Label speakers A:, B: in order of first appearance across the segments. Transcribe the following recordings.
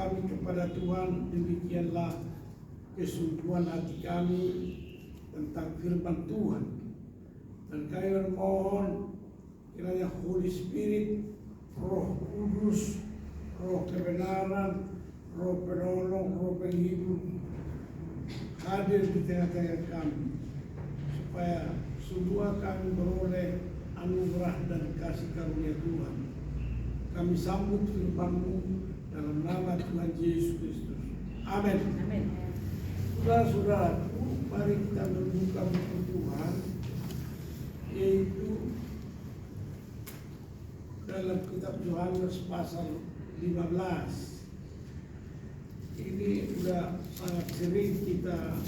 A: kami kepada Tuhan, demikianlah kesungguhan hati kami tentang firman Tuhan. Dan kami bermohon kiranya Holy Spirit, Roh Kudus, Roh kebenaran, Roh penolong, Roh penghibur hadir di tengah-tengah kami, supaya semua kami beroleh anugerah dan kasih karunia Tuhan. Kami sambut firman-Mu dalam nama Tuhan Yesus Kristus. Amin.
B: Amin.
A: Saudara-saudaraku, mari kita membuka buku Tuhan, yaitu dalam kitab Yohanes pasal 15. Ini sudah sangat sering kita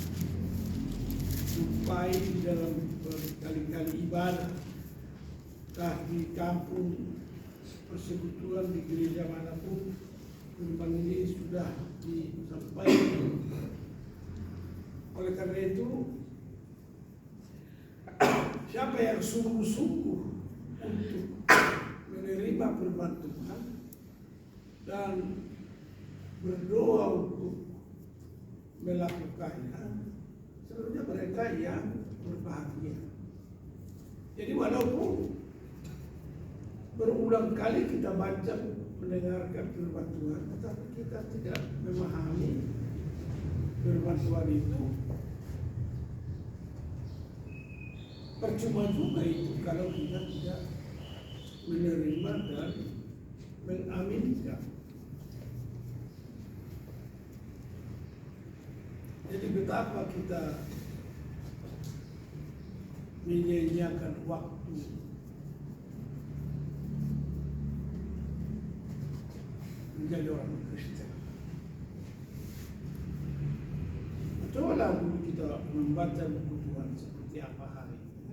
A: jumpai dalam berkali-kali ibadah, entah di kampung persekutuan, di gereja manapun, firman ini sudah disampaikan. Oleh karena itu, siapa yang sungguh-sungguh untuk menerima firman Tuhan dan berdoa untuk melakukannya, sebenarnya mereka yang berbahagia. Jadi walaupun berulang kali kita baca mendengarkan firman Tuhan, tetapi kita tidak memahami firman Tuhan itu, percuma juga itu kalau kita tidak menerima dan mengaminkan. Jadi betapa kita menyia-nyiakan waktu menjadi orang Kristen. Cobalah dulu kita membaca buku Tuhan seperti apa hari ini.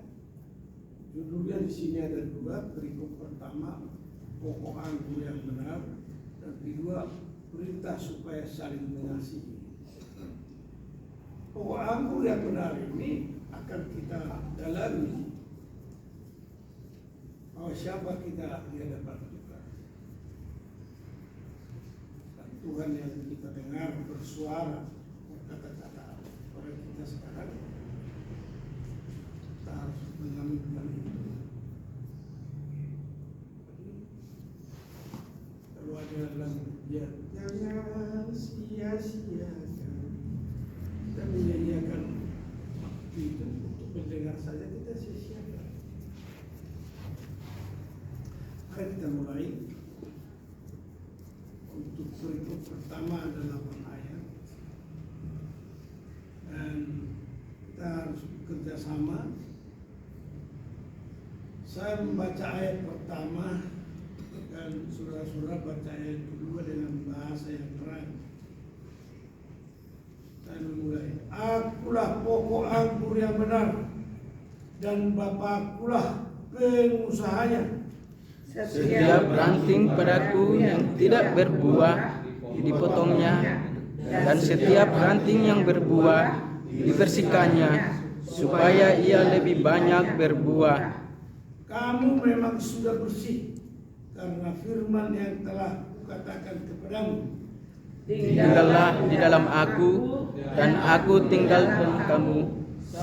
A: Judulnya di sini ada dua, perikop pertama, pokok anggur yang benar, dan kedua, perintah supaya saling mengasihi. Pokok anggur yang benar ini akan kita dalami bahwa siapa kita di hadapan Tuhan. Dan Tuhan yang kita dengar bersuara, berkata-kata kepada kita sekarang, kita harus mengaminkan itu. Kalau ada lagu, ya jangan sia-siakan kita menyanyiakan waktu itu untuk mendengar saja, kita sia-siakan. Mari kita mulai. Untuk perikop pertama adalah 8 ayat, dan kita harus bekerja sama. Saya membaca ayat pertama dan saudara-saudara baca ayat kedua dengan bahasa yang terang. Saya memulai. Akulah pokok anggur yang benar, dan Bapakkulah pengusahanya.
C: Setiap ranting padaku yang tidak berbuah dipotongnya, dan setiap ranting yang berbuah dibersihkannya, supaya ia lebih banyak berbuah.
A: Kamu memang sudah bersih karena firman yang telah kukatakan kepadamu.
C: Tinggallah di dalam aku, dan aku tinggal dalam kamu.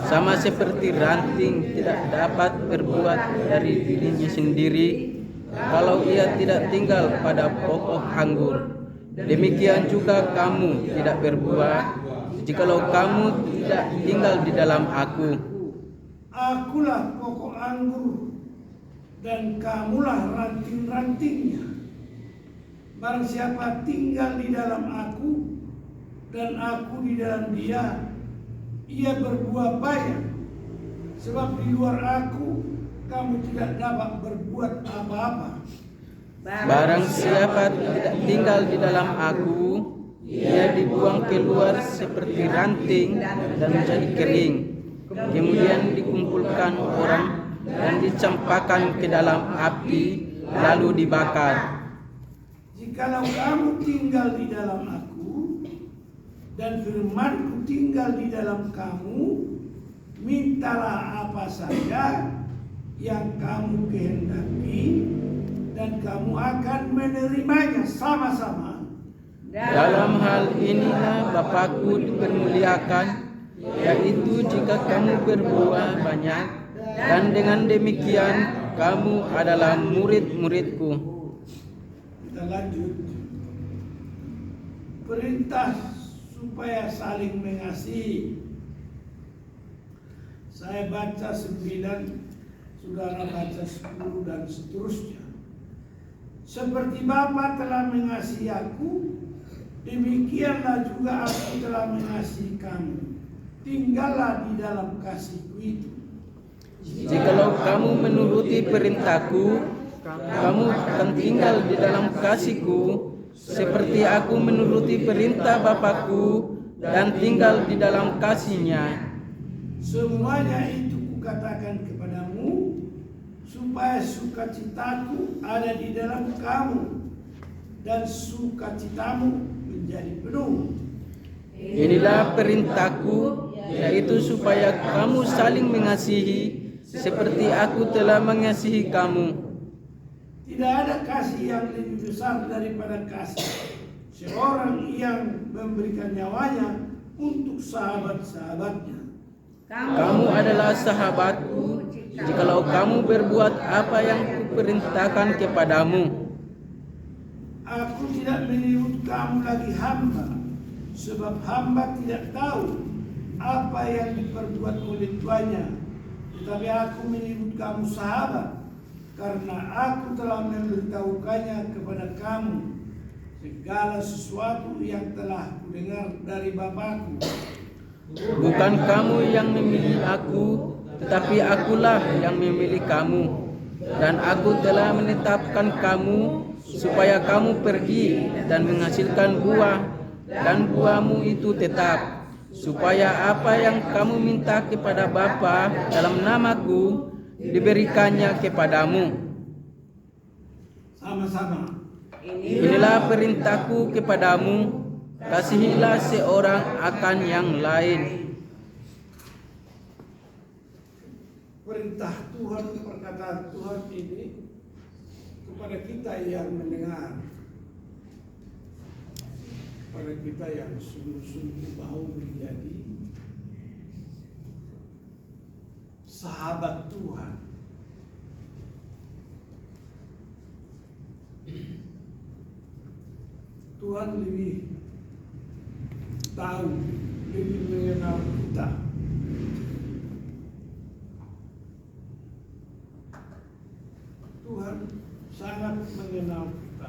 C: Sama seperti ranting tidak dapat berbuat dari dirinya sendiri kalau ia tidak tinggal pada pokok anggur, demikian juga kamu tidak berbuah jikalau kamu tidak tinggal di dalam aku.
A: Akulah pokok anggur, dan kamulah ranting-rantingnya. Barang siapa tinggal di dalam aku dan aku di dalam dia, ia berbuah banyak. Sebab di luar aku kamu tidak dapat berbuat apa-apa.
C: Barang siapa tidak tinggal di dalam aku, ia dibuang keluar seperti ranting dan menjadi kering, kemudian dikumpulkan orang dan dicampakkan ke dalam api, lalu dibakar.
A: Jikalau kamu tinggal di dalam aku dan firman-Ku tinggal di dalam kamu, mintalah apa saja yang kamu kehendaki, dan kamu akan menerimanya. Sama-sama
C: Dalam hal inilah Bapakku dipermuliakan, yaitu jika kamu berbuah banyak, dan dengan demikian kamu adalah murid-muridku.
A: Kita lanjut. Perintah supaya saling mengasihi. Saya baca 9, saudara baca 10 dan seterusnya. Seperti Bapa telah mengasihi aku, demikianlah juga aku telah mengasihi kamu. Tinggallah di dalam kasihku itu.
C: Jikalau kamu menuruti perintahku, kamu akan tinggal di dalam kasihku, seperti aku menuruti perintah Bapakku dan tinggal di dalam kasihnya.
A: Semuanya itu kukatakan kepadamu, supaya sukacitaku ada di dalam kamu, dan sukacitamu menjadi penuh.
C: Inilah perintahku, yaitu supaya kamu saling mengasihi, seperti aku telah mengasihi kamu.
A: Tidak ada kasih yang lebih besar daripada kasih seorang yang memberikan nyawanya untuk sahabat-sahabatnya.
C: Kamu adalah sahabatku, jikalau kamu berbuat apa yang kuperintahkan kepadamu.
A: Aku tidak menyebut kamu lagi hamba, sebab hamba tidak tahu apa yang diperbuat oleh tuannya. Tetapi aku menyebut kamu sahabat, karena aku telah memberitahukannya kepada kamu segala sesuatu yang telah kudengar dari Bapakku.
C: Bukan kamu yang memilih aku, tetapi akulah yang memilih kamu. Dan aku telah menetapkan kamu, supaya kamu pergi dan menghasilkan buah, dan buahmu itu tetap, supaya apa yang kamu minta kepada Bapa dalam namaku, diberikannya kepadamu.
A: Sama-sama.
C: Inilah perintahku kepadamu, kasihilah seorang akan yang lain.
A: Perintah Tuhan, perkataan Tuhan ini kepada kita yang mendengar, kepada kita yang sungguh-sungguh mau menjadi sahabat Tuhan. Tuhan lebih tahu, lebih mengenal kita. Tuhan sangat mengenal kita.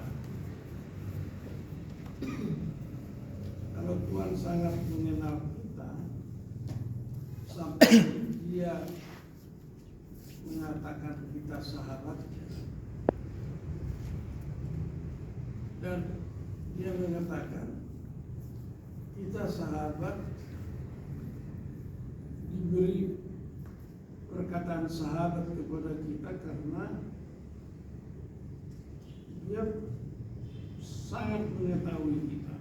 A: Kalau Tuhan sangat mengenal kita, sampai Dia mengatakan kita sahabatnya, dan Dia mengatakan kita sahabat, diberi perkataan sahabat kepada kita karena Dia sangat mengetahui kita.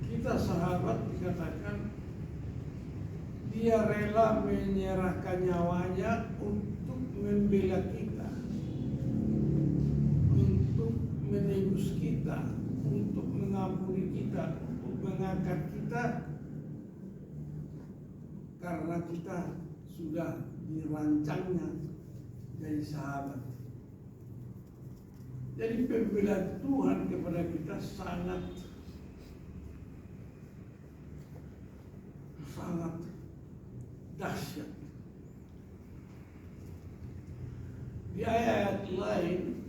A: Kita sahabat dikatakan Dia rela menyerahkan nyawanya untuk membela kita, untuk menebus kita, untuk mengampuni kita, untuk mengangkat kita, karena kita sudah dirancangnya jadi sahabat. Jadi pembelaan Tuhan kepada kita sangat dahsyat. Di ayat lain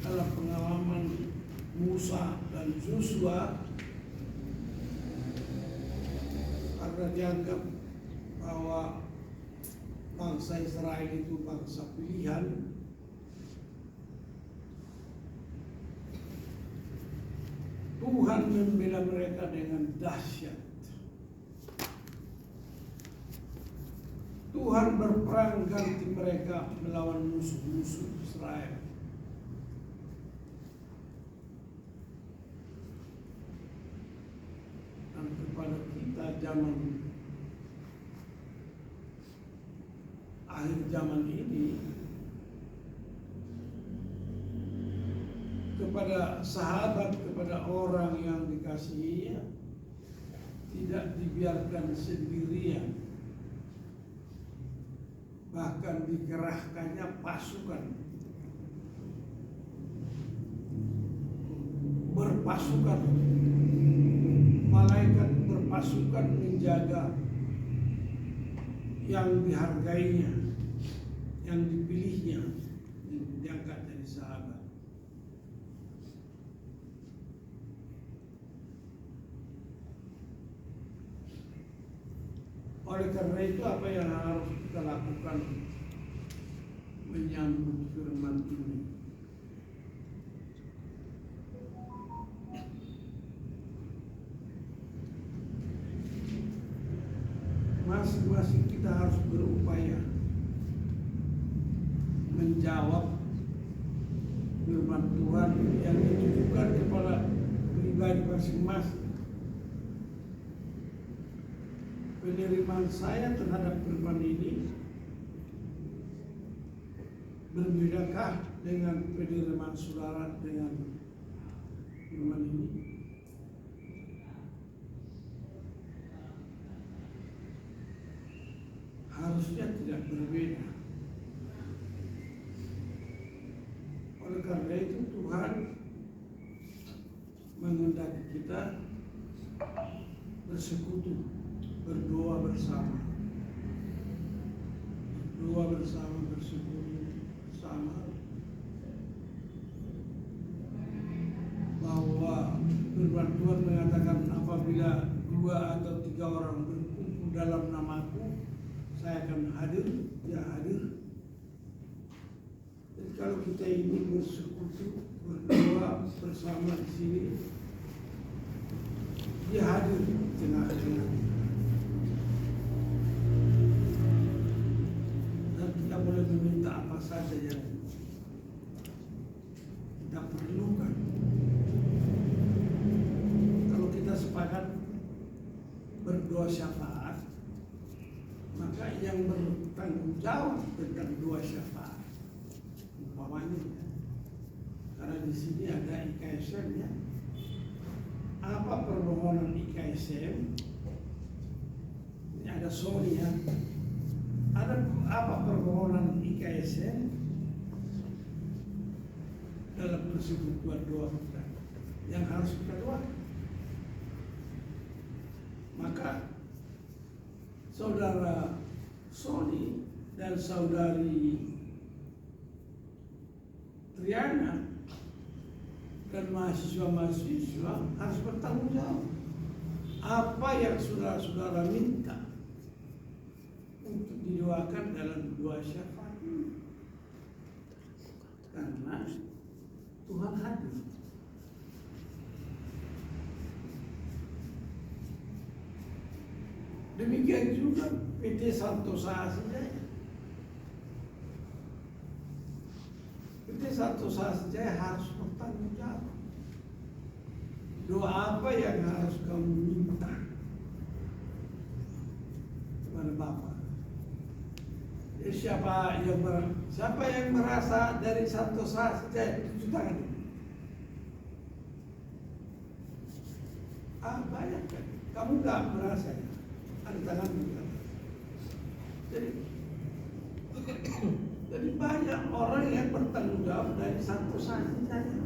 A: dalam pengalaman Musa dan Yosua, karena dianggap bahwa bangsa Israel itu bangsa pilihan, Tuhan membela mereka dengan dahsyat. Tuhan berperang ganti mereka melawan musuh-musuh Israel. Dan kepada kita zaman akhir zaman ini kepada sahabat, kepada orang yang dikasihinya tidak dibiarkan sendirian, bahkan dikerahkannya pasukan, berpasukan, malaikat berpasukan menjaga yang dihargainya, yang dipilihnya, yang diangkat dari sahabat. Oleh karena itu, apa yang harus kita lakukan menyambut firman ini? Masing-masing kita harus berupaya menjawab firman Tuhan yang ditujukan kepada pribadi masing-masing. Penerimaan saya terhadap firman ini berbedakah dengan penerimaan saudara dengan firman ini? Harusnya tidak berbeda. Oleh karena itu Tuhan menghendaki kita bersekutu, berdoa bersama, bersekutu bersama, bahwa firman Tuhan mengatakan apabila 2 atau 3 orang berkumpul dalam namaku, saya akan hadir, dia hadir. Dan kalau kita ini bersekutu, berdoa bersama di sini, dia hadir di tengah-tengah. Dan kita boleh meminta apa saja yang kita perlukan. Kalau kita sepakat berdoa syafaat, maka yang bertanggung jawab tentang doa syafaat umpamanya, karena di sini ada IKSM ya. Apa permohonan IKSM? Ini ada Sony ya. Ada apa permohonan IKSM dalam persekutuan doa kita yang harus kita doakan? Maka saudara Sony dan saudari Triana dan mahasiswa-mahasiswa harus bertanggung jawab apa yang saudara-saudara minta untuk didoakan dalam doa syafaat ini, karena Tuhan hadir. Demikian juga PT Santosa Sejaya. PT Santosa Sejaya harus bertanggung jawab. Doa apa yang harus kamu minta kepada Bapa? Siapa yang merasa dari Santosa Sejaya, tunjuk tangan. Banyak kan? Kamu nggak merasa ya? Ada tangan juga. Jadi banyak orang yang bertanggung jawab dari satu saja.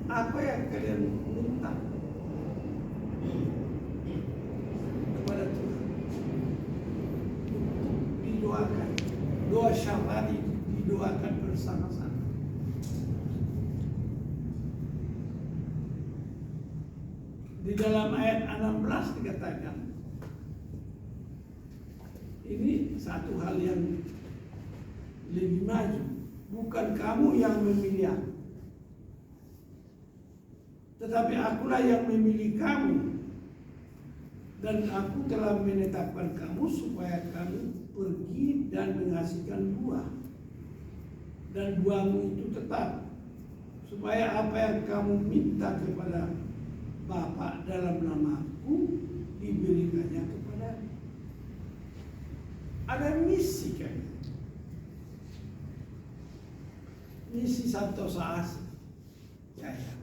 A: Apa yang kalian minta kepada Tuhan didoakan, doa syafaat didoakan bersama-sama. Di dalam ayat 16 dikatakan, ini satu hal yang lebih maju. Bukan kamu yang memilih aku, tetapi akulah yang memilih kamu, dan aku telah menetapkan kamu supaya kamu pergi dan menghasilkan buah, dan buahmu itu tetap, supaya apa yang kamu minta kepada Bapa dalam namaku diberikannya kepada. Ada misi kan? misi Santosa Asi Jaya.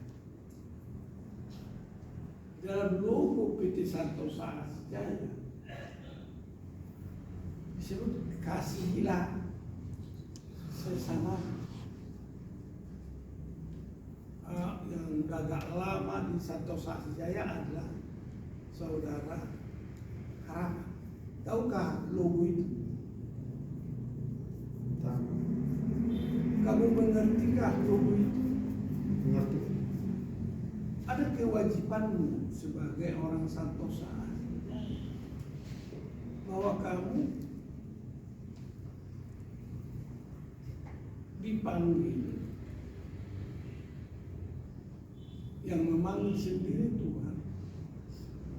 A: Dalam logo PT Santosa Asi Jaya disebut kasihilah sesama. Yang agak lama di Santosa Asi Jaya adalah saudara Harapan. Tahukah logo itu? Kamu mengertikah logo itu?
B: Mengerti.
A: Ada kewajibanmu sebagai orang Santosa bahwa kamu dipanggil, yang memanggil sendiri Tuhan,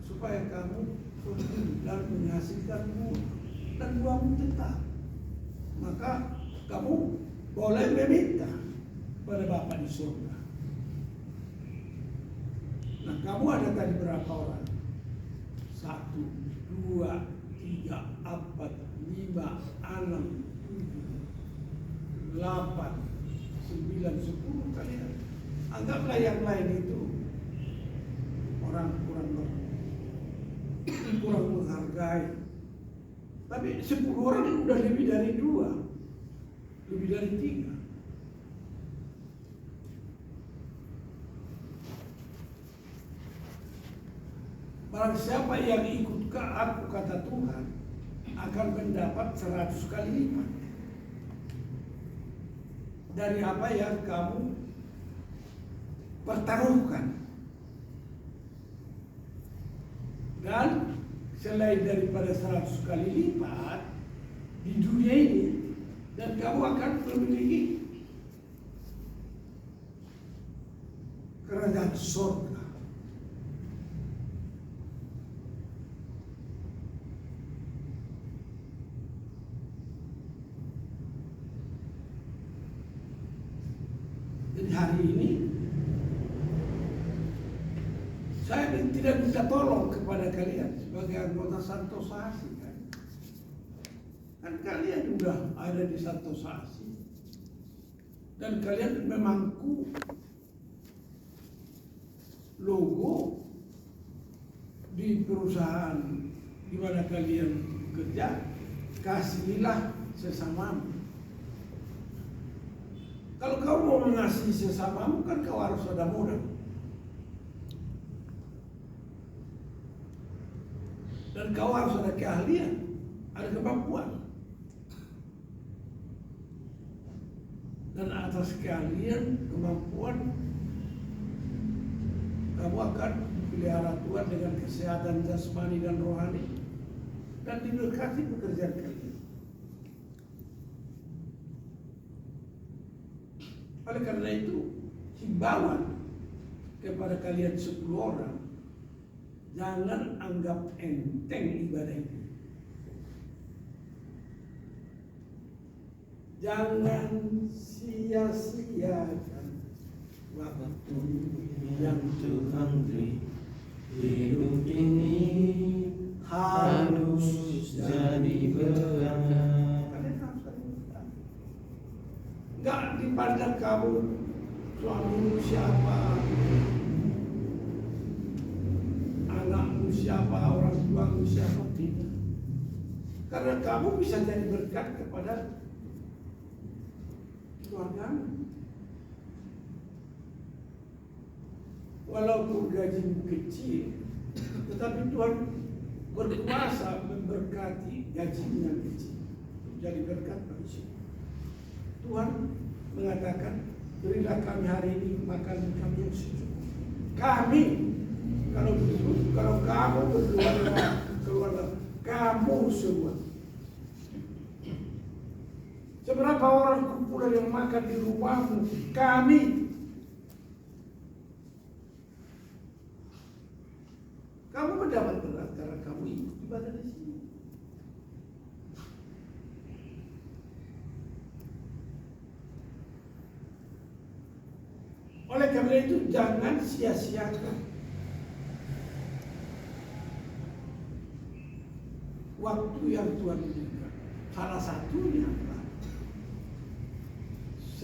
A: supaya kamu pergi dan menghasilkan buah, dan buahmu tetap. Maka kamu boleh meminta pada Bapa di surga. Nah, kamu ada tadi berapa orang? 1, 2, 3, 4, 5, 6, 7, 8, 9, 10 kalian. Anggaplah yang lain itu orang kurang menghargai. Tapi 10 orang udah lebih dari 2, lebih dari 3. Barang siapa yang ikut ke aku, kata Tuhan, akan mendapat 100 kali lipat dari apa yang kamu pertaruhkan. Dan selain daripada 100 kali lipat di dunia ini, dan kamu akan memiliki kerajaan surga. Jadi hari ini saya tidak minta tolong kepada kalian sebagai anggota Santosa Asi, kan kalian sudah ada di Santosa Asi dan kalian memangku logo di perusahaan di mana kalian kerja. Kasihilah sesamamu. Kalau kau mau mengasihi sesamamu, kan kau harus ada modal. Dan kau harus ada keahlian, ada kemampuan. Dan atas keahlian, kemampuan, kamu akan dipelihara Tuhan dengan kesehatan jasmani dan rohani, dan diberkati pekerjaan kalian. Oleh karena itu, himbauan kepada kalian 10 orang, jangan anggap enteng ibadah ini. Jangan sia-siakan waktu yang Tuhan beri. Hidup ini harus jadi berangkat. Gak dipandang kamu suamimu siapa, anakmu siapa, orang tuamu siapa, tidak. Karena kamu bisa jadi berkat kepada keluargamu. Walaupun gajimu kecil, tetapi Tuhan berkuasa memberkati gajimu yang kecil jadi berkat manusia. Tuhan mengatakan, berilah kami hari ini makan kami yang secukupnya. Kami, kalau kamu berdua dengan keluarga, kamu semua. Seberapa orang kumpulan yang makan di rumahmu? Kami. Kamu mendapat berat karena kamu ikut ibadah di sini. Oleh karena itu jangan sia-siakan waktu yang Tuhan berikan. Salah satunya adalah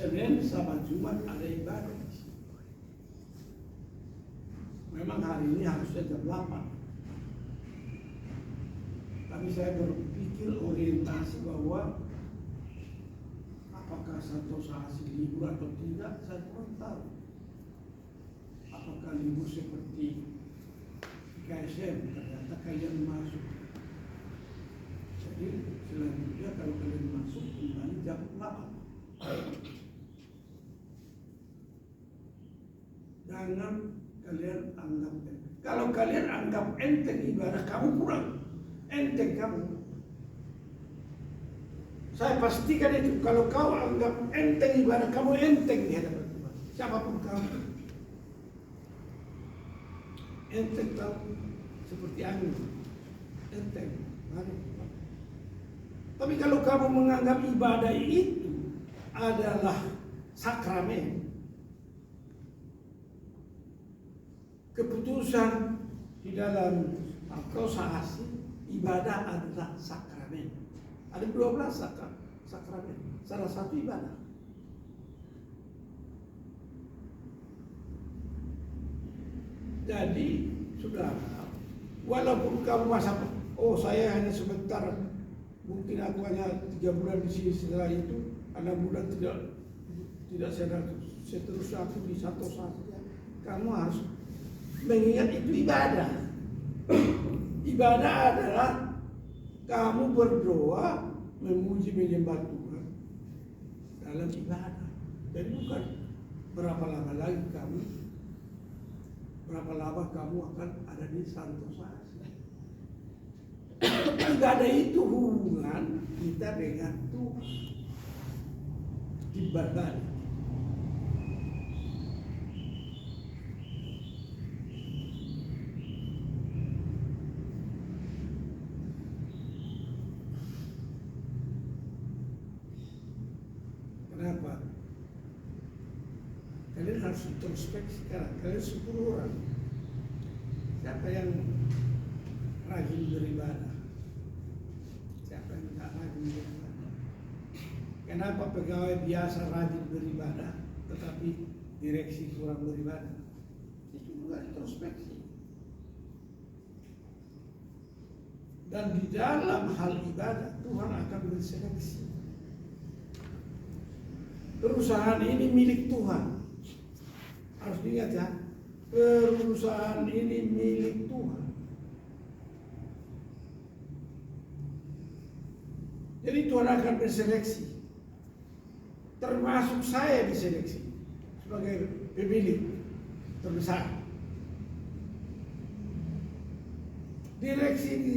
A: Senin sama Jumat ada ibadah di sini. Memang hari ini harusnya jam 8. Tapi saya berpikir orientasi bahwa apakah Santosa Asi libur atau tidak, saya kurang tahu. Apakah libur seperti KSM, ternyata kalian masuk. Jadi selanjutnya kalau kalian masuk kembali jam 8. Jangan kalian anggap enteng. Kalau kalian anggap enteng ibadah kamu kurang enteng kamu. Saya pastikan itu. Kalau kau anggap enteng ibadah kamu enteng di hadapan Tuhan. Siapapun kamu. Enteng tahu seperti angin. Enteng. Tapi kalau kamu menganggap ibadah itu adalah sakramen, keputusan di dalam Santosa Asi, ibadah adalah sakramen. Ada 12 sakramen, salah satu ibadah. Jadi sudah, walaupun kamu masa, oh saya hanya sebentar, mungkin aku hanya 3 bulan di sini, setelah itu 6 bulan tidak seterusnya aku di Santosa Asi. Kamu harus mengingat itu ibadah. Ibadah adalah kamu berdoa, memuji, menyembah Tuhan dalam ibadah. Jadi bukan berapa lama kamu akan ada di Santosa Asi. Ibadah itu hubungan kita dengan Tuhan. Ibadah. Kenapa? Kalian harus introspeksi sekarang. Kalian 10 orang. Siapa yang rajin beribadah? Siapa yang tidak rajin beribadah? Kenapa pegawai biasa rajin beribadah, tetapi direksi kurang beribadah? Itu juga introspeksi. Dan di dalam hal ibadah, Tuhan akan berseleksi. Perusahaan ini milik Tuhan. Harus diingat ya. Perusahaan ini milik Tuhan. Jadi Tuhan akan berseleksi. Termasuk saya diseleksi sebagai pemilik terbesar. Direksi ini,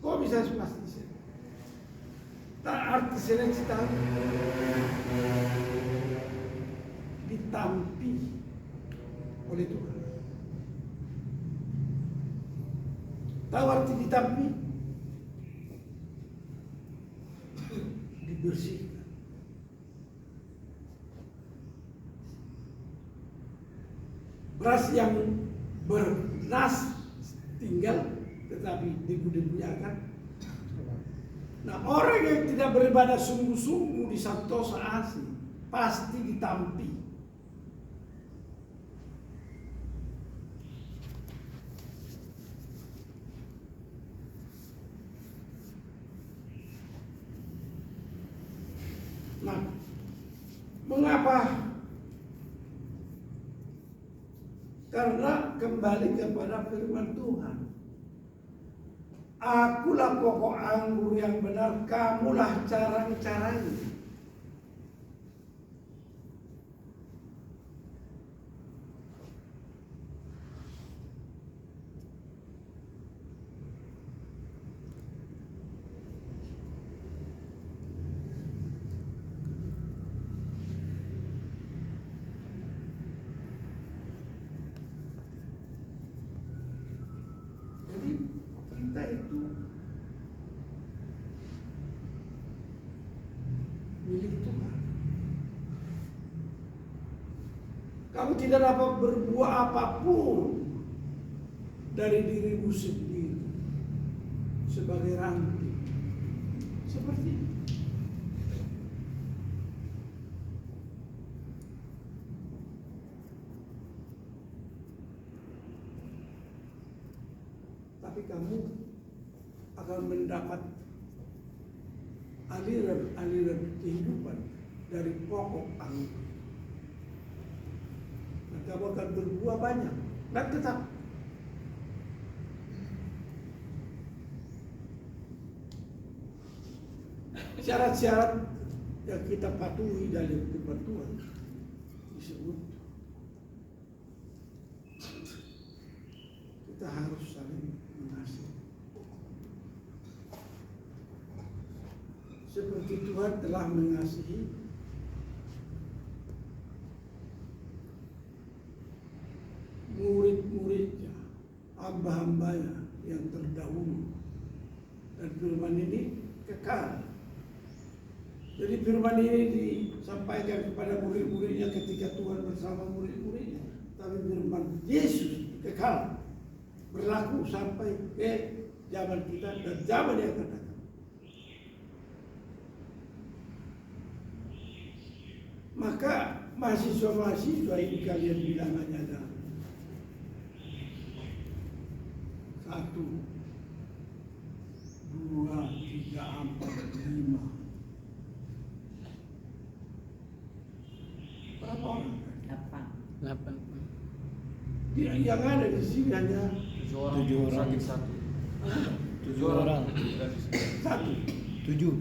A: kok bisa pasti seleksi? Tak arti seleksi tahu. Ditampi oleh Tuhan. Tahu arti ditampi? Dibersihkan. Beras yang bernas tinggal tetapi debu-debunya. Nah, orang yang tidak beribadah sungguh-sungguh di Santosa Asi pasti ditampi. Nah, mengapa? Karena kembali kepada firman Tuhan. Akulah pokok anggur yang benar, kamulah carang-carangnya. Jadi kita itu milik Tuhan. Kamu tidak dapat berbuat apapun dari dirimu sendiri sebagai ranting. Seperti itu. tapi kamu akan mendapat aliran kehidupan dari pokok anggur. Dan kamu akan berbuah banyak dan tetap. Syarat-syarat yang kita patuhi dari firman Tuhan disebut kita harus saling mengasihi. Seperti Tuhan telah mengasihi murid-muridnya, hamba-hambanya yang terdahulu. Dan firman ini kekal. Jadi firman ini disampaikan kepada murid-muridnya ketika Tuhan bersama murid-muridnya. Tapi firman Yesus kekal, berlaku sampai ke zaman kita dan zaman yang akan datang. Maka mahasiswa-mahasiswa ini kalian bilang hanya ada 1, 2, 3, 4, 5. Berapa orang?
C: 8.
A: Yang ada di sini hanya
B: 7 orang. Sakit 1. 7 orang.
A: 1.
B: 7.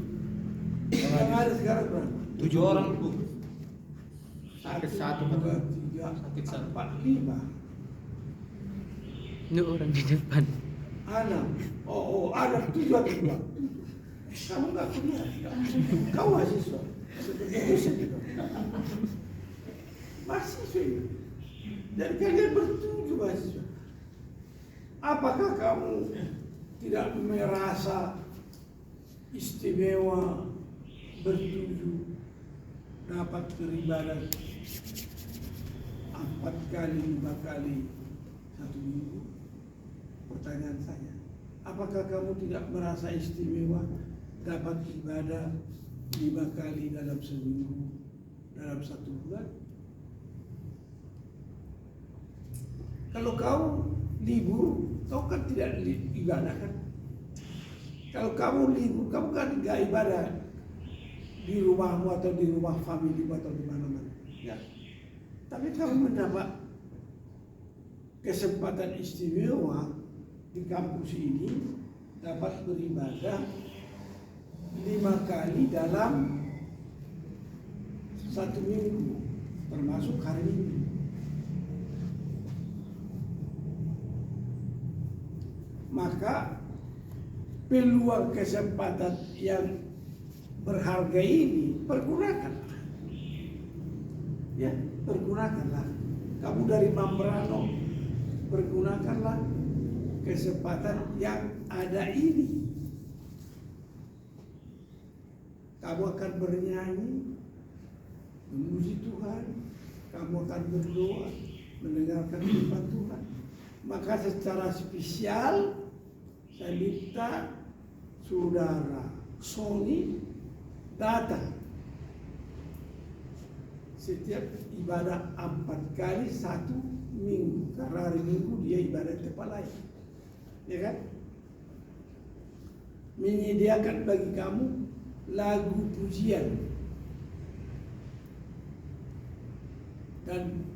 A: Yang ada sekarang berapa?
B: 7 orang Bu.
A: 1,
B: Sakit 1,
A: 2, 3,
B: Sakit 1.
A: 4, 5.
C: Ini orang di depan.
A: 6. Oh, ada 7 atau 2. Kamu nggak kuliah, kau mahasiswa. Seperti dosen itu. Mahasiswa itu. Dan kalian bertujuh mahasiswa. Apakah kamu tidak merasa istimewa bertujuh dapat beribadah 4 kali, 5 kali 1 minggu? Pertanyaan saya, apakah kamu tidak merasa istimewa dapat ibadah 5 kali dalam seminggu, dalam 1 bulan? Kalau kau libur, kau kan tidak ibadah kan? Kalau kamu libur, kamu kan nggak ibadah di rumahmu atau di rumah familimu atau di mana-mana. Ya. Tapi kamu mendapat kesempatan istimewa di kampus ini dapat beribadah 5 kali dalam 1 minggu, termasuk hari ini. Maka peluang kesempatan yang berharga ini pergunakanlah. Ya, pergunakanlah. Kamu dari Mambrano, pergunakanlah kesempatan yang ada ini. Kamu akan bernyanyi, memuji Tuhan, kamu akan berdoa, mendengarkan firman Tuhan. Maka secara spesial saya minta saudara Sony datang setiap ibadah 4 kali 1 minggu, karena hari Minggu dia ibadah tempat lain, ya kan? Menyediakan bagi kamu lagu pujian dan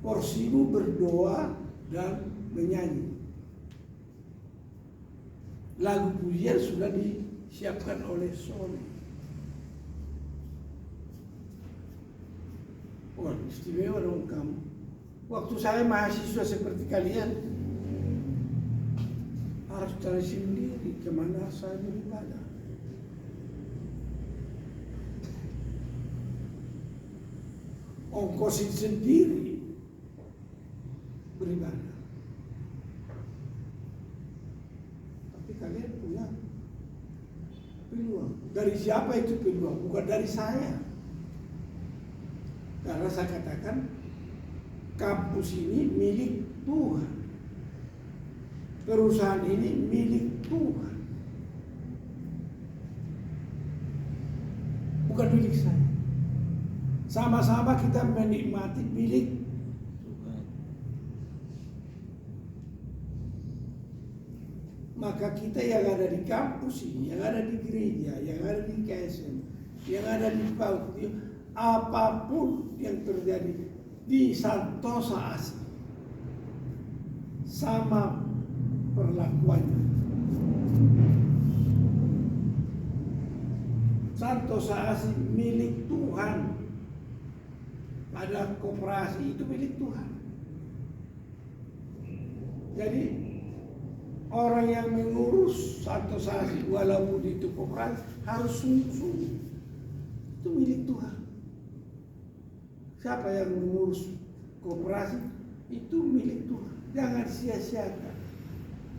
A: porsimu berdoa dan menyanyi. Lagu pujian sudah disiapkan oleh Sony. Oh, istimewa dong kamu. Waktu saya mahasiswa seperti kalian, harus cari sendiri kemana saya beribadah. Ongkosin sendiri beribadah. Tapi kalian punya peluang. Dari siapa itu peluang? Bukan dari saya. Karena saya katakan kampus ini milik Tuhan. Perusahaan ini milik Tuhan. Bukan milik saya. Sama-sama kita menikmati milik Maka kita yang ada di kampus ini, yang ada di gereja, yang ada di KSM, yang ada di PAUD, apapun yang terjadi di Santosa Asi, sama perlakuannya. Santosa Asi milik Tuhan. Ada koperasi itu milik Tuhan. Jadi orang yang mengurus Santosa Asi walaupun itu koperasi harus sungguh-sungguh. Itu milik Tuhan. Siapa yang mengurus koperasi itu milik Tuhan. Jangan sia-siakan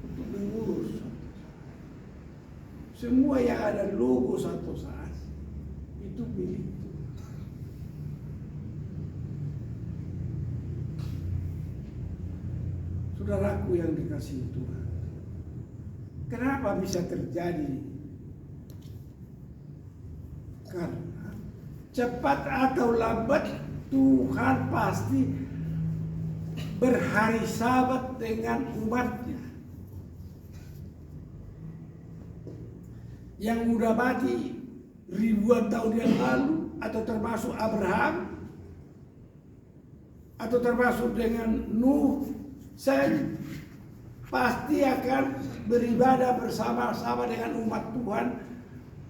A: untuk mengurus Santosa. Semua yang ada logo Santosa Asi itu milik Tuhan. Saudaraku yang dikasihi Tuhan, kenapa bisa terjadi? Karena cepat atau lambat Tuhan pasti berhari Sabat dengan umatnya yang udah mati ribuan tahun yang lalu, atau termasuk Abraham, atau termasuk dengan Nuh. Saya pasti akan beribadah bersama-sama dengan umat Tuhan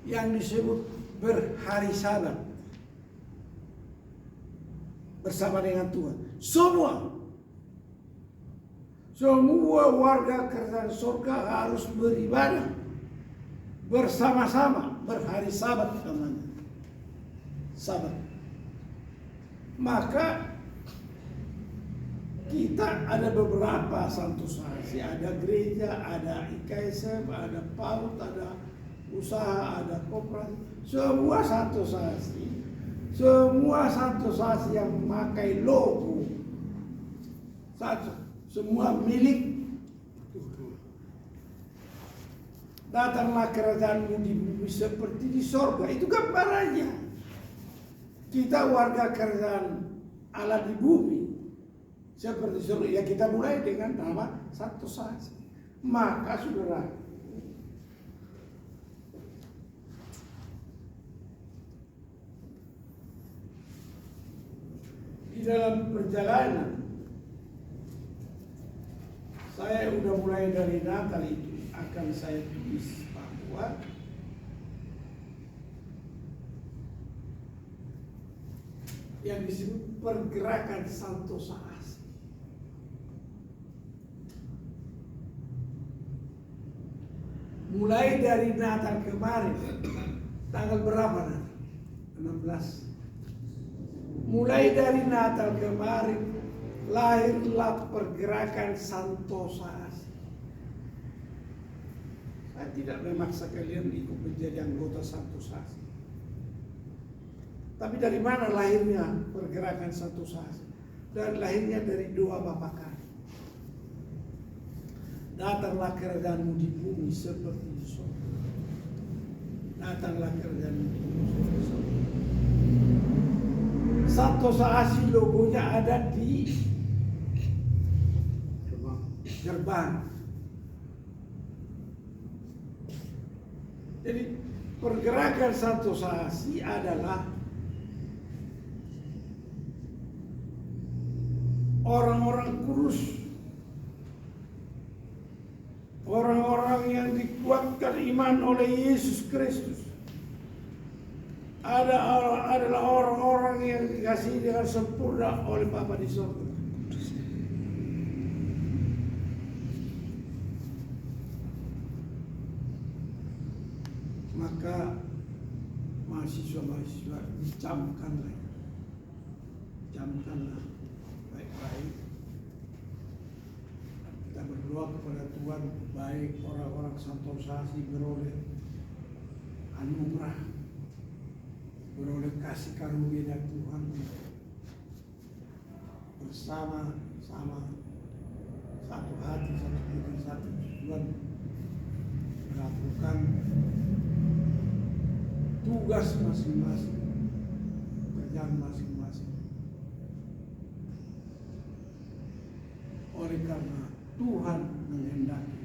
A: yang disebut berhari Sabat bersama dengan Tuhan. Semua warga kerajaan surga harus beribadah bersama-sama, berhari Sabat namanya. Sabat. Maka kita ada beberapa Santosa Asi, ada gereja, ada IKSM, ada PAUD, ada usaha, ada koperasi. Semua Santosa Asi yang memakai logo satu, semua milik Tuhan. Datanglah kerajaanmu di bumi seperti di sorga. Itu gambarannya. Kita warga kerajaan Allah di bumi seperti surga. Ya, kita mulai dengan nama Santosa Asi. Maka saudara, di dalam perjalanan saya udah mulai dari Natal itu akan saya tulis bahwa yang disebut pergerakan Santosa Asi. Mulai dari Natal kemarin, tanggal berapa nanti? 16. Mulai dari Natal kemarin, lahirlah pergerakan Santosa Asi. Saya tidak memaksa kalian ikut menjadi anggota Santosa Asi. Tapi dari mana lahirnya pergerakan Santosa Asi? Dan lahirnya dari doa Bapa kami. Datanglah kerajaanmu di bumi seperti di surga. Datanglah kerajaanmu di bumi seperti di surga. Santosa Asi logonya ada di gerbang. Jadi pergerakan Santosa Asi adalah orang-orang kudus, orang-orang yang dikuatkan iman oleh Yesus Kristus. Adalah orang-orang yang dikasihi dengan sempurna oleh Bapa di surga. Maka mahasiswa-mahasiswa camkanlah baik-baik. Kita berdoa kepada Tuhan, baik orang-orang Santosa Asi beroleh anugerah, beroleh kasih karunia dari Tuhan, bersama-sama satu hati, satu pikiran, satu tujuan, melakukan tugas masing-masing, pekerjaan masing-masing. Oleh karena Tuhan menghendaki.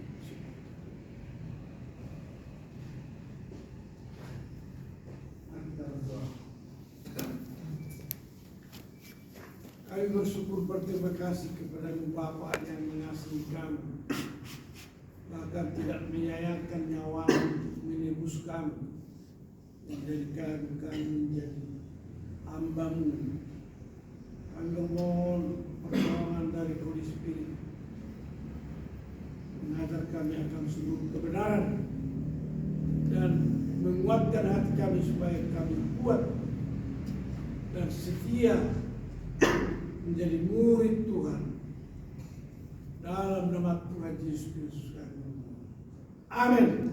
A: Kami bersyukur berterima kasih kepada Bapa yang mengasihi kami, bahkan tidak menyayangkan nyawa menebus kami, menjadikan kami menjadi hamba-Mu. Kami memohon pertolongan dari Holy Spirit, mengajar kami akan seluruh kebenaran dan menguatkan hati kami supaya kami kuat dan setia menjadi murid Tuhan. Dalam nama Tuhan Yesus Kristus kami memohon. Amin.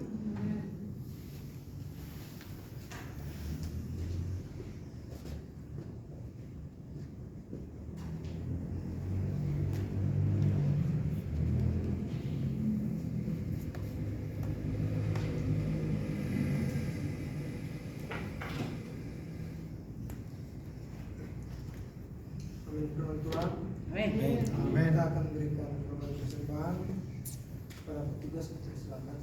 D: Firman Tuhan.
C: Amin.
D: Kita akan berikan korban persembahan kepada petugas, silakan.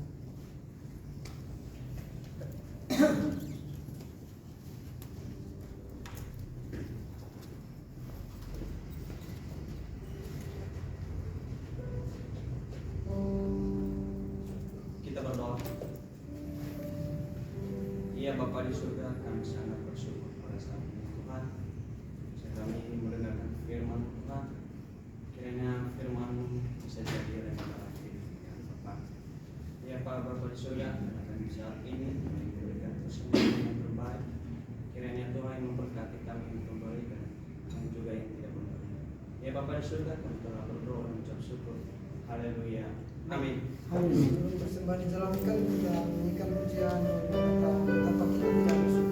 B: Kita berdoa. Ya Bapa di surga, kami sangat bersyukur pada saat ini Tuhan. Kami mendengarkan firman Tuhan. Kiranya firman-Mu bisa jadi rema hati kami Bapa. Ya Pak Bapa di surga, kami saat ini memberikan persembahan yang terbaik. Kiranya Tuhan yang memberkati kami yang memberi dan kami juga yang tidak memberi. Ya Bapa di surga, kami telah berdoa dan mengucap syukur. Haleluya. Amin.
D: Sebelum persembahan dijalankan, kita menyanyikan pujian tentang betapa kita tidak bersyukur.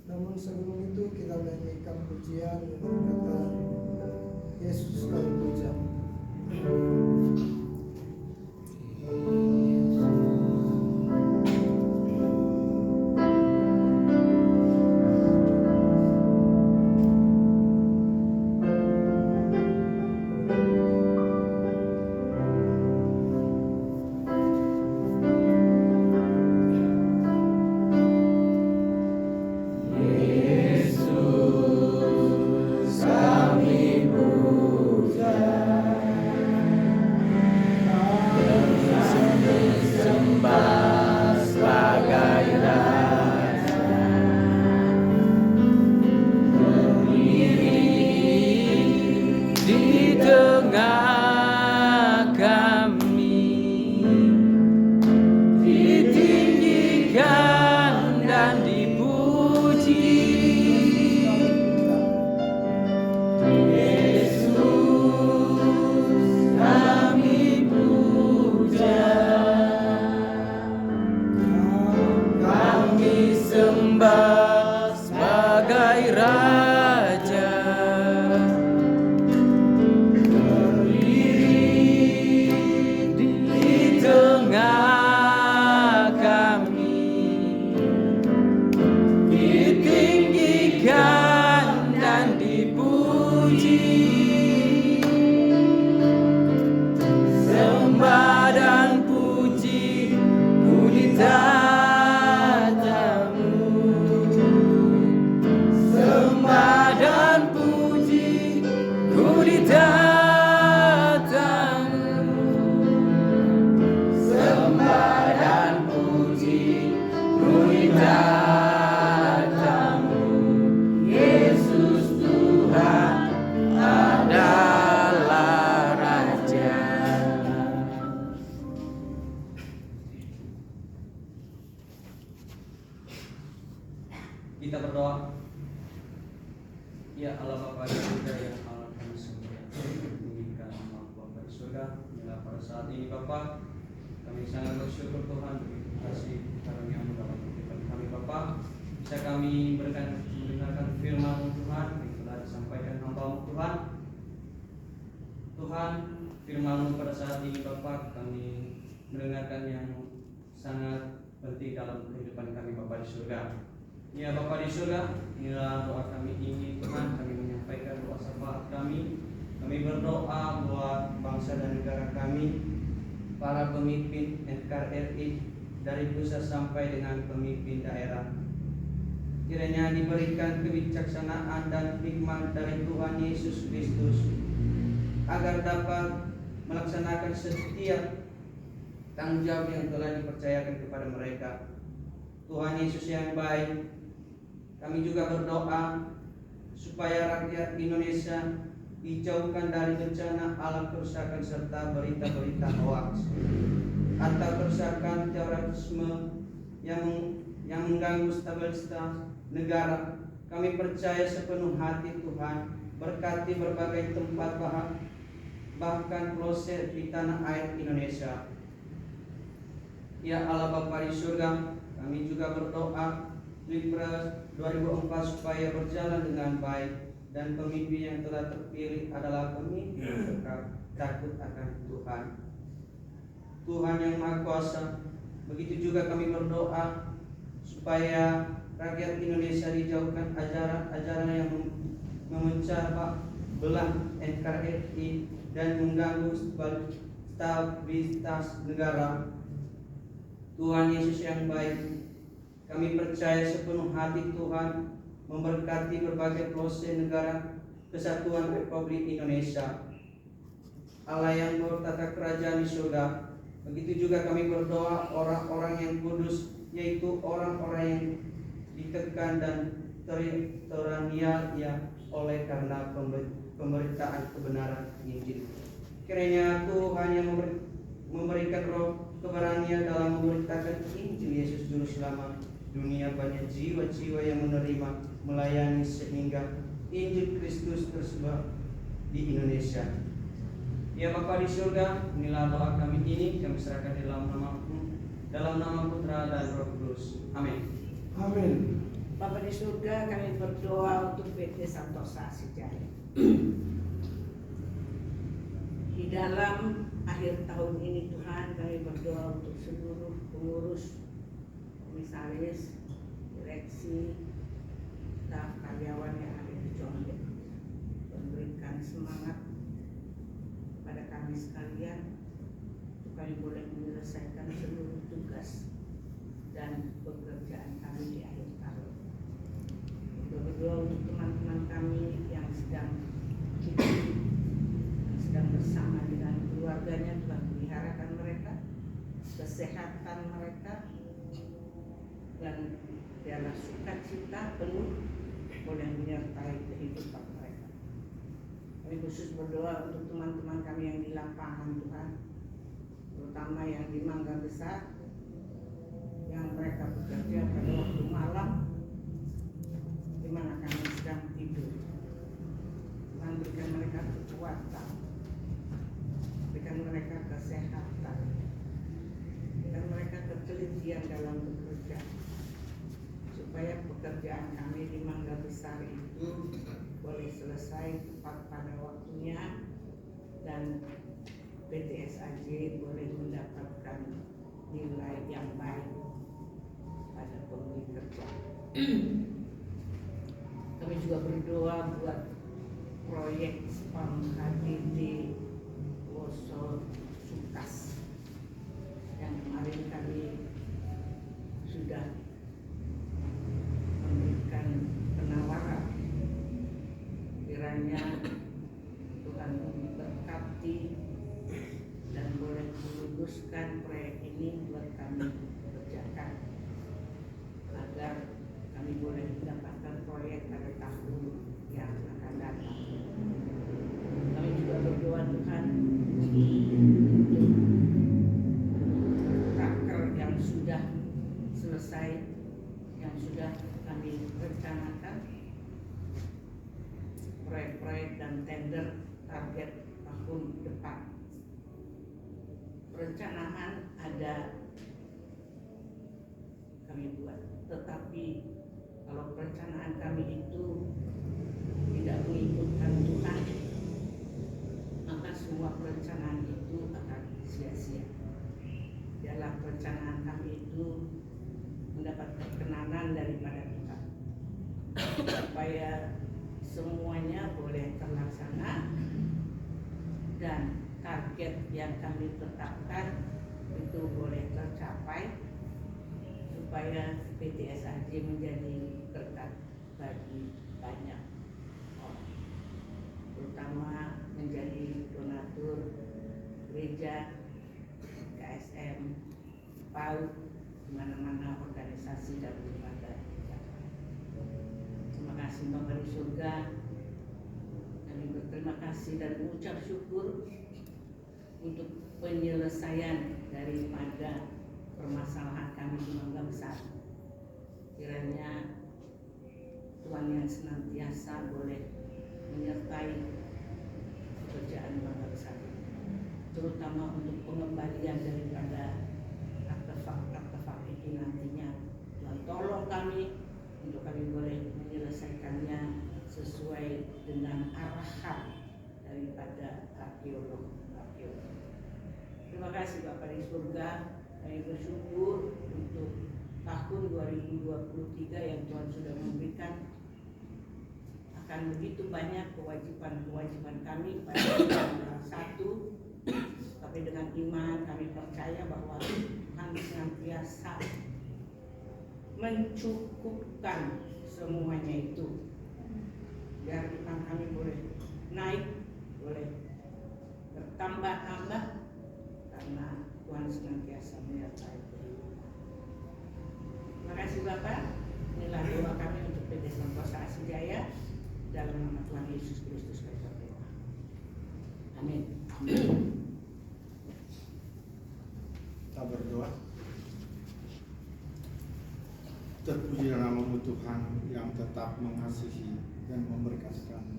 D: Namun sebelum itu kita menyanyikan pujian yang berkata, Yesus kami puja.
C: Kami puja.
B: Kita berdoa. Ya Allah Bapa di surga yang Allah kami sembah, tinggikan nama Bapa di surga. Inilah pada saat ini Bapa, kami sangat bersyukur Tuhan begitu kasih karuniamu dalam kehidupan kami Bapa. Bisa kami mendengarkan firman Tuhan yang telah disampaikan hamba-Mu Tuhan. Tuhan, firman-Mu pada saat ini Bapa, kami mendengarkan yang sangat penting dalam kehidupan kami Bapa di surga. Ya Bapa di surga, inilah doa kami ini Tuhan, kami menyampaikan doa syafaat kami. Kami berdoa buat bangsa dan negara kami, para pemimpin NKRI dari pusat sampai dengan pemimpin daerah. Kiranya diberikan kebijaksanaan dan hikmat dari Tuhan Yesus Kristus agar dapat melaksanakan setiap tanggung jawab yang telah dipercayakan kepada mereka. Tuhan Yesus yang baik, kami juga berdoa supaya rakyat Indonesia dijauhkan dari bencana alam kerusakan serta berita-berita hoaks atau kerusakan terorisme yang mengganggu stabilitas negara. Kami percaya sepenuh hati Tuhan berkati berbagai tempat bahkan proses di tanah air Indonesia. Ya Allah Bapa di surga, kami juga berdoa Pilpres 2004 supaya berjalan dengan baik dan pemimpin yang telah terpilih adalah pemimpin yang takut akan Tuhan. Tuhan yang Maha Kuasa. Begitu juga kami berdoa supaya rakyat Indonesia dijauhkan ajaran-ajaran yang memecah belah NKRI dan mengganggu stabilitas negara. Tuhan Yesus yang baik, kami percaya sepenuh hati Tuhan memberkati berbagai proses negara kesatuan Republik Indonesia. Allah yang bertata kerajaan di surga. Begitu juga kami berdoa orang-orang yang kudus, yaitu orang-orang yang ditekan dan teraniaya oleh karena pemberitaan kebenaran Injil. Kiranya Tuhan yang memberikan roh keberanian dalam memberitakan Injil Yesus Juru Selamat dunia, banyak jiwa-jiwa yang menerima melayani sehingga Injil Kristus tersebar di Indonesia. Ya Bapa di surga, inilah doa kami ini, kami serahkan di dalam nama Putra dan Roh Kudus. Amin.
A: Amin.
E: Bapa di surga, kami berdoa untuk PT Santosa Sejaya. Di dalam akhir tahun ini Tuhan, kami berdoa untuk seluruh pengurus, komisaris, direksi, staf karyawan yang ada di Condet, memberikan semangat kepada kami sekalian untuk kami boleh menyelesaikan seluruh tugas dan pekerjaan kami di akhir tahun. Berdoa untuk teman-teman kami yang sedang bersama dengan keluarganya, Tuhan peliharakan mereka, kesehatan mereka, dan biarlah sukacita penuh boleh menyertai kehidupan mereka. Kami khusus berdoa untuk teman-teman kami yang di lapangan Tuhan, terutama yang di Mangga Besar, yang mereka bekerja pada waktu malam, di mana kami sedang tidur. Tuhan berikan mereka kekuatan, berikan mereka kesehatan, berikan mereka ketelitian dalam bekerja, supaya pekerjaan kami di Mangga Besar itu boleh selesai tepat pada waktunya dan PTSAJ boleh mendapatkan nilai yang baik pada pemberi kerja. Kami juga berdoa buat proyek SPAM HDD Woso Sukas yang kemarin kami sudah memberikan penawaran. Kiranya Tuhan memberkati dan boleh meluluskan proyek ini buat kami kerjakan agar kami boleh mendapatkan proyek pada tahun yang akan datang. Kami juga berdoa Tuhan untuk raker yang sudah selesai, yang sudah kami kami rencanakan proyek-proyek dan tender target tahun depan. Perencanaan ada kami buat, tetapi kalau perencanaan kami itu tidak mengikutkan Tuhan, maka semua perencanaan itu akan sia-sia. Dalam perencanaan kami itu mendapat perkenanan daripada Tuhan, supaya semuanya boleh terlaksana dan target yang kami tetapkan itu boleh tercapai, supaya PT SAJ menjadi berkat bagi banyak orang, terutama menjadi donatur gereja, KSM, PAUD, di mana-mana organisasi dan lembaga. Terima kasih Bapa di surga. Kami berterima kasih dan mengucap syukur untuk penyelesaian daripada permasalahan kami di Mangga Besar. Kiranya Tuhan yang senantiasa boleh menyertai pekerjaan Mangga Besar, terutama untuk pengembalian daripada artefak itu nantinya. Tuhan tolong kami untuk kami boleh menyelesaikannya sesuai dengan arahan daripada arkeolog. Terima kasih Bapa di surga. Kami bersyukur untuk tahun 2023 yang Tuhan sudah memberikan. Akan begitu banyak kewajiban-kewajiban kami pada tanggal 1, tapi dengan iman kami percaya bahwa Tuhan senantiasa mencukupkan semuanya itu, biar iman kami boleh naik, boleh bertambah-tambah, karena Tuhan senantiasa menyertai kehidupan. Terima kasih Bapak. Inilah doa kami untuk PT Santosa Asijaya, dalam nama Tuhan Yesus Kristus kami berdoa. Amin.
F: Kita berdoa. Terpuji namamu Tuhan yang tetap mengasihi dan memberkati kami.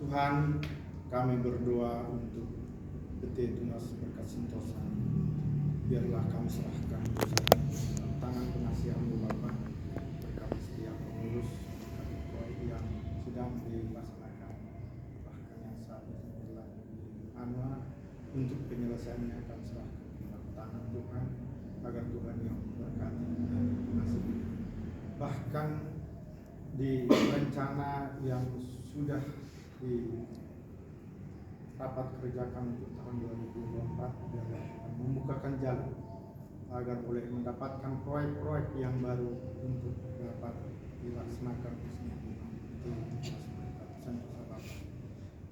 F: Tuhan, kami berdoa untuk PT Tunas Berkat Sentosa. Biarlah kami serahkan dalam tangan pengasihan-Mu Bapa. Berkati setiap pengurus, berkati proyek yang sedang dilaksanakan, bahkan yang saat ini lagi untuk penyelesaiannya kami serahkan dalam tangan Tuhan, agar Tuhan yang memberkati dan mengasihi. Bahkan di rencana yang sudah rapat kerjakan untuk tahun 2024, biarlah membukakan jalan agar boleh mendapatkan proyek-proyek yang baru untuk dapat dilaksanakan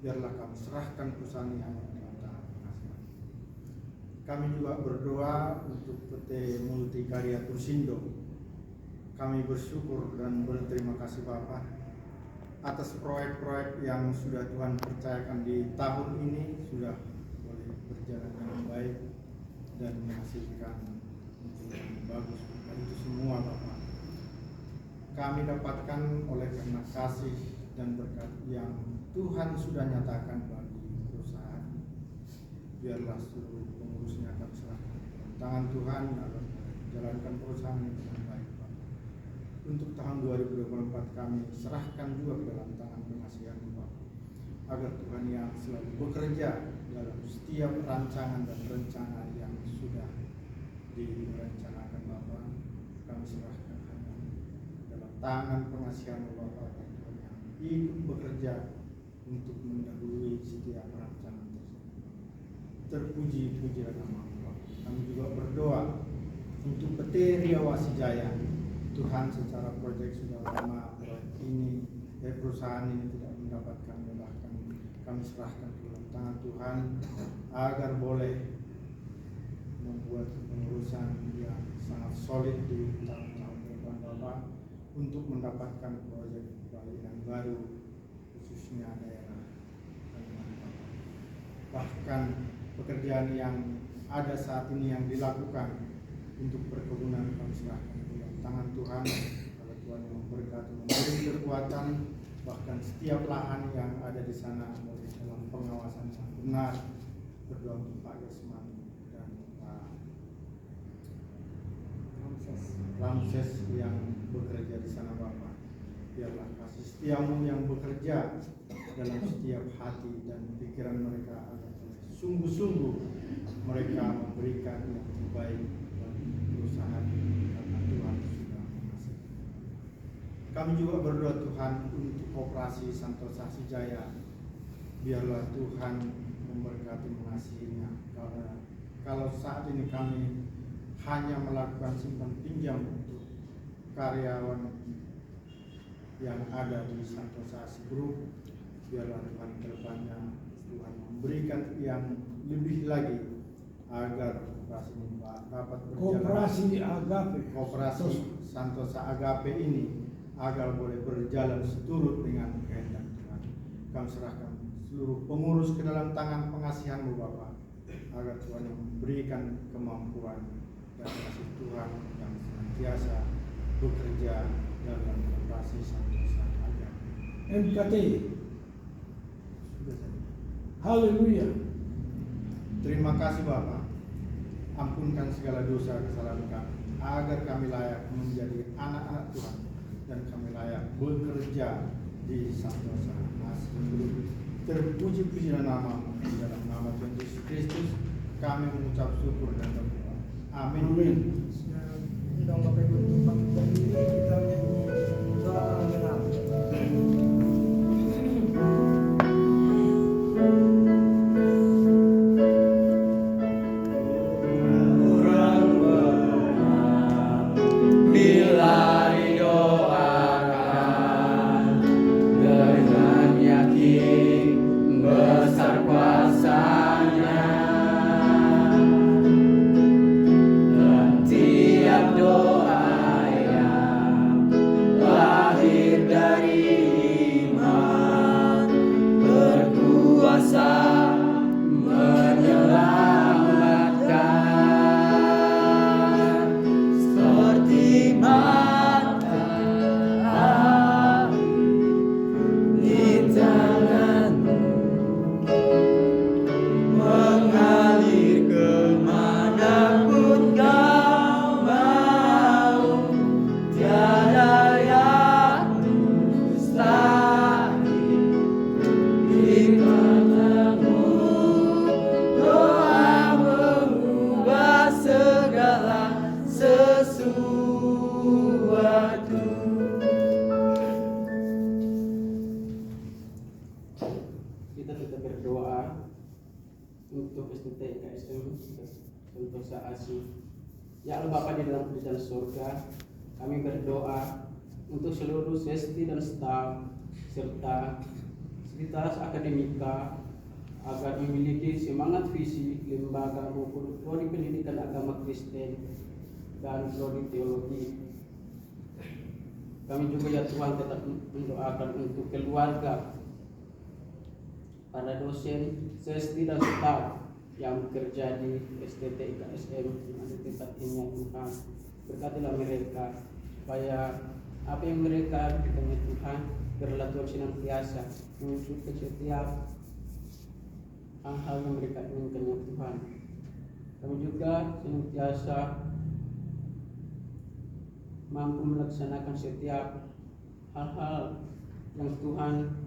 F: biarlah kami serahkan perusahaan yang dalam tangan pengasihan. Kami juga berdoa untuk PT Multikarya Tursindo. Kami bersyukur dan berterima kasih Bapak atas proyek-proyek yang sudah Tuhan percayakan di tahun ini, sudah boleh berjalan dengan baik dan menghasilkan yang bagus. Dan itu semua Bapak kami dapatkan oleh karena kasih dan berkat yang Tuhan sudah nyatakan bagi perusahaan. Biarlah seluruh pengurusnya akan serahkan tangan Tuhan agar menjalankan perusahaan ini dengan baik Bapak. Untuk tahun 2024 kami serahkan juga ke dalam tangan pengasihan Bapak, agar Tuhan yang selalu bekerja dalam setiap rancangan dan rencana yang sudah direncanakan Bapak, kami serahkan hanya dalam tangan pengasihan Bapak, Tuhan yang hidup bekerja untuk mendahului setiap rancangan tersebut. Terpuji-pujilah nama Allah. Kami juga berdoa untuk PT Riau Asijaya. Tuhan, secara proyek sudah lama proyek ini, perusahaan ini tidak mendapatkan, bahkan kami serahkan ke dalam tangan Tuhan agar boleh membuat pengurusan yang sangat solid di tahun-tahun depan Bapak, untuk mendapatkan proyek yang baru, khususnya daerah Kalimantan Bapak. Bahkan pekerjaan yang ada saat ini yang dilakukan untuk perkebunan kami serahkan ke dalam tangan Tuhan, kalau Tuhan yang memberkati, memberi kekuatan, bahkan setiap lahan yang ada di sana dalam pengawasan yang benar. Berdoa untuk Pak Yesman dan Pak Ramses yang bekerja di sana Bapak. Biarlah kasih setiamu yang bekerja dalam setiap hati dan pikiran mereka agar sungguh-sungguh mereka memberikan yang terbaik bagi perusahaan karena Tuhan sudah mengasihi. Kami juga berdoa Tuhan untuk Koperasi Santosa Sijaya. Biarlah Tuhan memberkati mengasihinya, karena kalau saat ini kami hanya melakukan simpan pinjam untuk karyawan yang ada di Santosa Group, biarlah Tuhan kedepannya Tuhan memberikan yang lebih lagi agar koperasi ini dapat berjalan. Koperasi Santosa Agape ini agar boleh berjalan seturut dengan kehendak Tuhan. Kami serahkan seluruh pengurus ke dalam tangan pengasihan-Mu Bapa, agar Tuhan yang memberikan kemampuan dan kasih Tuhan yang senantiasa bekerja dalam koperasi Santosa Agape.
A: MKT. Haleluya.
F: Terima kasih Bapa. Ampunkan segala dosa kesalahan kami, agar kami layak menjadi anak-anak Tuhan dan kami layak bekerja di Santosa Group. Terpuji-pujilah nama-Mu, di dalam nama Tuhan Yesus Kristus kami mengucap syukur dan berdoa. Amin.
A: Amin.
D: Undang Bapak Ibu untuk bangkit berdiri, kita nyanyi doa mengenal.
C: Kita tetap berdoa untuk STT KSM Santosa Asih. Ya Allah Bapa di dalam kerajaan surga, kami berdoa untuk seluruh sesti dan staf serta sekretariat akademika agar memiliki semangat visi lembaga maupun prodi pendidikan agama Kristen dan prodi teologi. Kami juga ya Tuhan tetap mendoakan untuk keluarga, para dosen, sesti dan staf yang bekerja di STT IKSM yang ada tempat ini ya Tuhan. Berkatilah mereka supaya apa yang mereka berikan ya Tuhan berlaku senantiasa mewujudkan setiap hal-hal yang mereka inginkan ya Tuhan. Kami juga senantiasa mampu melaksanakan setiap hal-hal yang Tuhan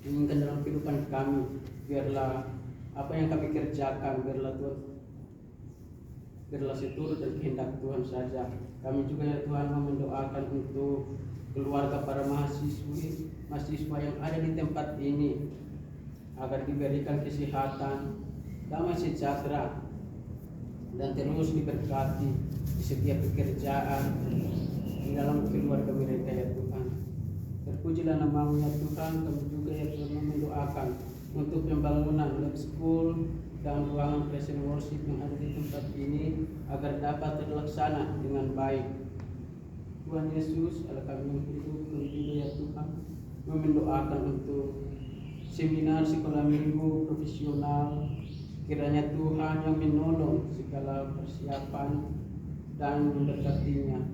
C: inginkan dalam kehidupan kami. Biarlah apa yang kami kerjakan biarlah seturut dan kehendak Tuhan saja. Kami juga ya Tuhan mendoakan untuk keluarga para mahasiswa yang ada di tempat ini agar diberikan kesehatan, damai sejahtera dan terus diberkati di setiap pekerjaan di dalam keluarga mereka ya Tuhan. Terpujilah nama-Mu ya Tuhan. Kami juga ya Tuhan mendoakan untuk pembangunan lab school dan ruangan present worship yang ada di tempat ini agar dapat terlaksana dengan baik. Tuhan Yesus, Allah kami yang hidup, kami juga ya Tuhan mendoakan untuk seminar sekolah minggu profesional. Kiranya Tuhan yang menolong segala persiapan dan memberkatinya.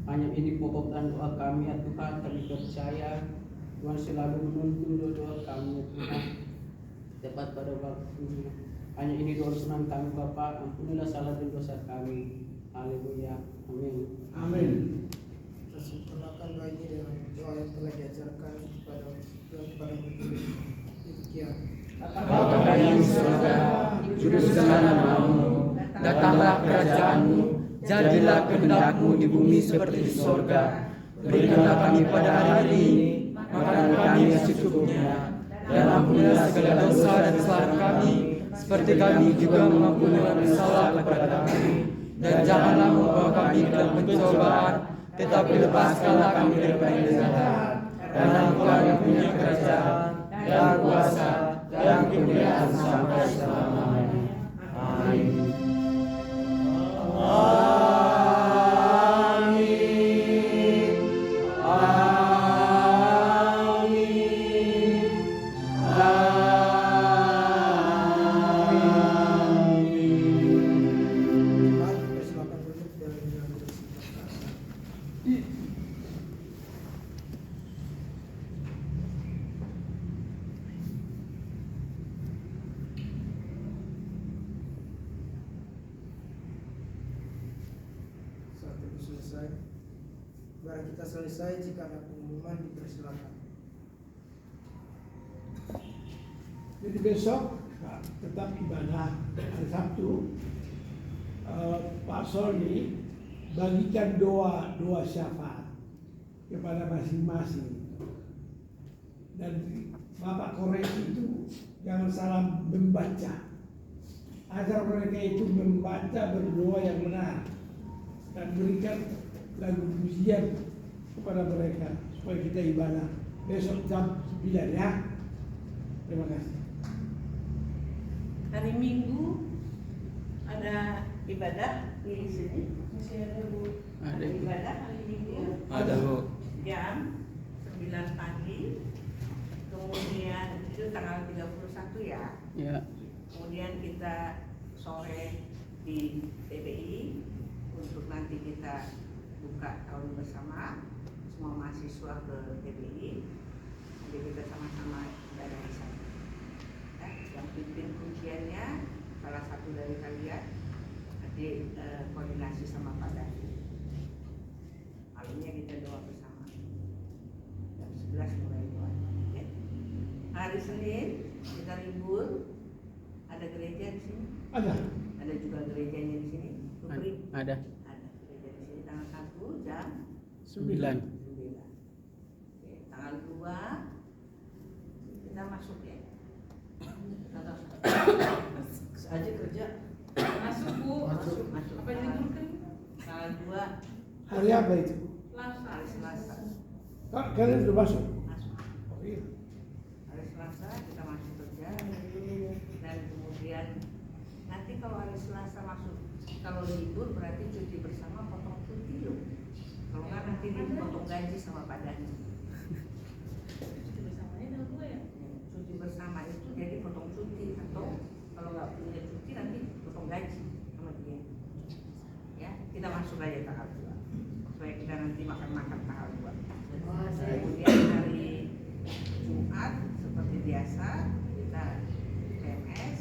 C: Hanya ini pokok dan doa kami ya Tuhan. Kami percaya Tuhan selalu menuntun doa kami ya Tuhan, tepat pada waktunya. Hanya ini doa senang kami Bapa, ampunilah salah dan dosa kami. Haleluya, amin.
A: Amin.
D: Kita sempurnakan doa ini dengan doa yang telah diajarkan kepada demikian.
C: Bapa kami di surga, kuduskanlah namamu, datanglah kerajaanmu, jadilah kehendak-Mu di bumi seperti di surga. Berikanlah kami pada hari ini makanan kami yang secukupnya, dan ampunilah segala dosa dan kesalahan kami, seperti kami juga mengampuni orang yang salah kepada kami. Dan janganlah membawa kami ke dalam pencobaan, tetapi lepaskanlah kami daripada yang jahat. Karena Engkau yang punya kerajaan, dan kuasa, dan kemuliaan sampai selama-lamanya. Amin.
D: Mari persilakan duduk dan dengan bersih. Saat itu selesai. Baru kita selesai, jika ada pengumuman dipersilakan.
A: Jadi besok tetap ibadah hari Sabtu. Pak Sony bagikan doa syafaat kepada masing-masing, dan Bapak koreksi itu jangan salah membaca, agar mereka itu membaca berdoa yang benar, dan berikan lagu pujian kepada mereka supaya kita ibadah besok jam 9 ya. Terima kasih.
E: Hari Minggu ada ibadah di sini. Masih ada Bu. Ada ibadah hari Minggu.
C: Ada Bu.
E: Jam 9 pagi. Kemudian itu tanggal 31 ya.
C: Ya.
E: Kemudian kita sore di TPI untuk nanti kita buka tahun bersama semua mahasiswa ke TPI. Jadi kita sama-sama ibadah di sana. Yang pimpin kunciannya salah satu dari kalian, nanti koordinasi sama Pak Dadi. Malamnya kita doa bersama. Jam 11 mulai doa. Ya. Hari Senin kita libur, ada gereja di sini. Ada juga gerejanya di sini. Putri?
C: Ada.
E: Ada gereja di sini tanggal 1 jam
C: 9.
E: 9. Oke, tanggal 2 kita masuk ya.
D: Aja kerja.
E: Masuk Bu.
D: Masuk.
E: Apa diliburkan? Tanggal 2
A: Hari apa itu?
E: hari Selasa.
A: Kalian sudah masuk?
E: Masuk.
A: Oh iya.
E: Hari Selasa kita masuk kerja. Dan kemudian nanti kalau hari Selasa masuk, kalau libur berarti cuti bersama, potong cuti loh. Kalau nggak nanti dipotong gaji sama Pak Dani. Cuti bersamanya tanggal 2 ya? Cuti bersama itu jadi potong cuti, atau kalau nggak punya cuti nanti potong gaji sama dia. Ya, kita masuk aja tanggal 2 supaya kita nanti makan-makan tanggal 2. Kemudian hari Jumat seperti biasa kita PMS,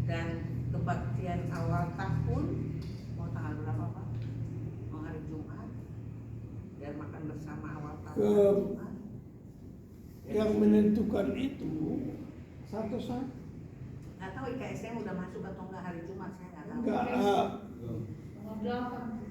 E: dan kebaktian awal tahun mau tanggal berapa Pak? Mau hari Jumat, biar makan bersama awal tahun Jumat.
A: Yang menentukan itu satu saat
E: Nggak tahu IKSM udah masuk atau enggak hari Jumat, saya nggak tahu.
A: enggak
E: Tanggal 8.